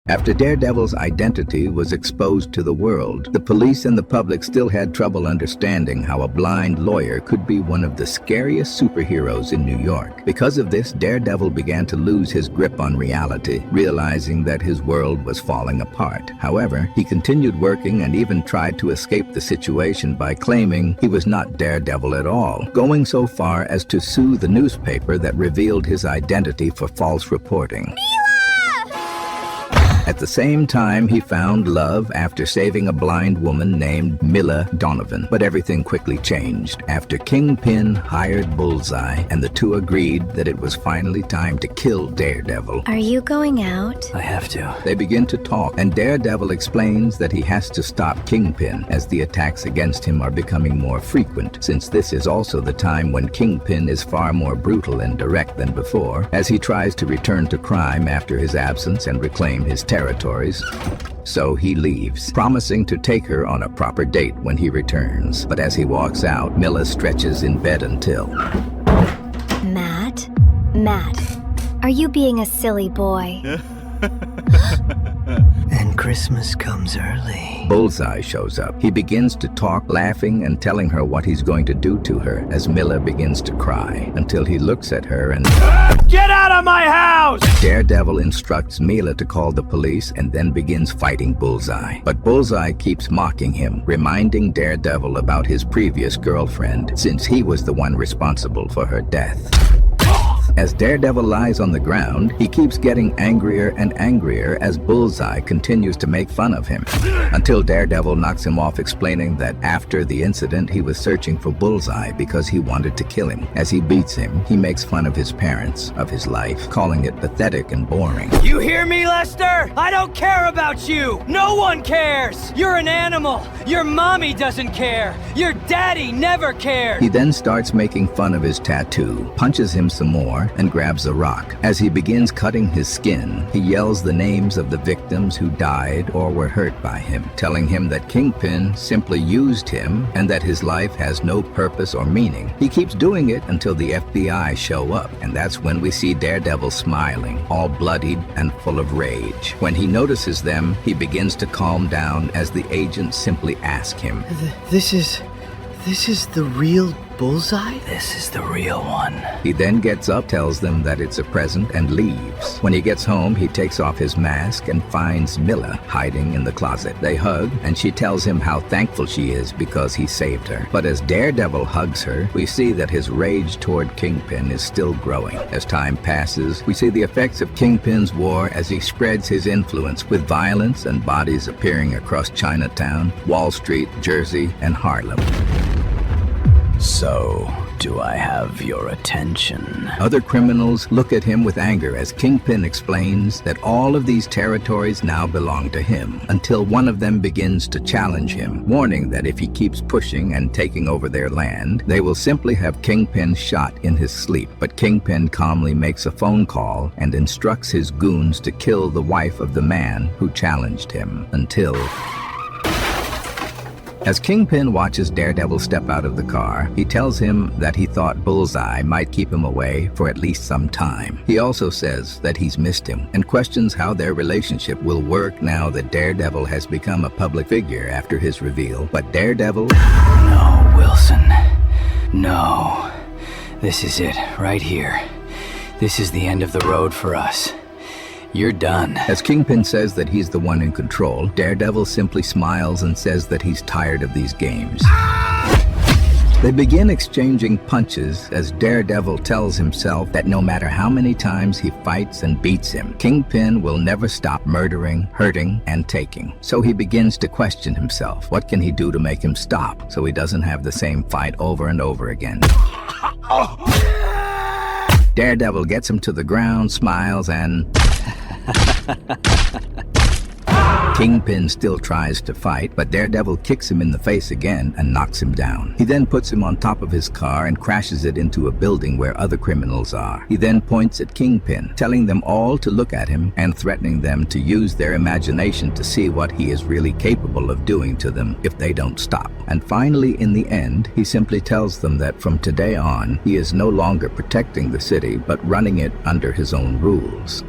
After Daredevil's identity was exposed to the world, the police and the public still had trouble understanding how a blind lawyer could be one of the scariest superheroes in New York. Because of this, Daredevil began to lose his grip on reality, realizing that his world was falling apart. However, he continued working and even tried to escape the situation by claiming he was not Daredevil at all, going so far as to sue the newspaper that revealed his identity for false reporting. At the same time, he found love after saving a blind woman named Mila Donovan. But everything quickly changed after Kingpin hired Bullseye, and the two agreed that it was finally time to kill Daredevil. Are you going out? I have to. They begin to talk, and Daredevil explains that he has to stop Kingpin as the attacks against him are becoming more frequent, since this is also the time when Kingpin is far more brutal and direct than before, as he tries to return to crime after his absence and reclaim his territories. So he leaves, promising to take her on a proper date when he returns. But as he walks out, Mila stretches in bed until... Matt? Are you being a silly boy? And Christmas comes early. Bullseye shows up. He begins to talk, laughing and telling her what he's going to do to her as Mila begins to cry, until he looks at her and... Get out of my house! Daredevil instructs Mila to call the police and then begins fighting Bullseye. But Bullseye keeps mocking him, reminding Daredevil about his previous girlfriend, since he was the one responsible for her death. As Daredevil lies on the ground, he keeps getting angrier and angrier as Bullseye continues to make fun of him, until Daredevil knocks him off, explaining that after the incident he was searching for Bullseye because he wanted to kill him. As he beats him, he makes fun of his parents, of his life, calling it pathetic and boring. You hear me, Lester? I don't care about you! No one cares! You're an animal! Your mommy doesn't care! Your daddy never cared! He then starts making fun of his tattoo, punches him some more, and grabs a rock. As he begins cutting his skin, he yells the names of the victims who died or were hurt by him, telling him that Kingpin simply used him and that his life has no purpose or meaning. He keeps doing it until the FBI show up, and that's when we see Daredevil smiling, all bloodied and full of rage. When he notices them, he begins to calm down as the agents simply ask him, This is the real Bullseye? This is the real one. He then gets up, tells them that it's a present, and leaves. When he gets home, he takes off his mask and finds Mila hiding in the closet. They hug, and she tells him how thankful she is because he saved her. But as Daredevil hugs her, we see that his rage toward Kingpin is still growing. As time passes, we see the effects of Kingpin's war as he spreads his influence, with violence and bodies appearing across Chinatown, Wall Street, Jersey, and Harlem. So, do I have your attention? Other criminals look at him with anger as Kingpin explains that all of these territories now belong to him, until one of them begins to challenge him, warning that if he keeps pushing and taking over their land, they will simply have Kingpin shot in his sleep. But Kingpin calmly makes a phone call and instructs his goons to kill the wife of the man who challenged him, until... As Kingpin watches Daredevil step out of the car, he tells him that he thought Bullseye might keep him away for at least some time. He also says that he's missed him and questions how their relationship will work now that Daredevil has become a public figure after his reveal. But Daredevil... No, Wilson. No. This is it, right here. This is the end of the road for us. You're done. As Kingpin says that he's the one in control, Daredevil simply smiles and says that he's tired of these games. They begin exchanging punches as Daredevil tells himself that no matter how many times he fights and beats him, Kingpin will never stop murdering, hurting, and taking. So he begins to question himself. What can he do to make him stop so he doesn't have the same fight over and over again? Daredevil gets him to the ground, smiles, and... Kingpin still tries to fight, but Daredevil kicks him in the face again and knocks him down. He then puts him on top of his car and crashes it into a building where other criminals are. He then points at Kingpin, telling them all to look at him and threatening them to use their imagination to see what he is really capable of doing to them if they don't stop. And finally, in the end, he simply tells them that from today on, he is no longer protecting the city, but running it under his own rules.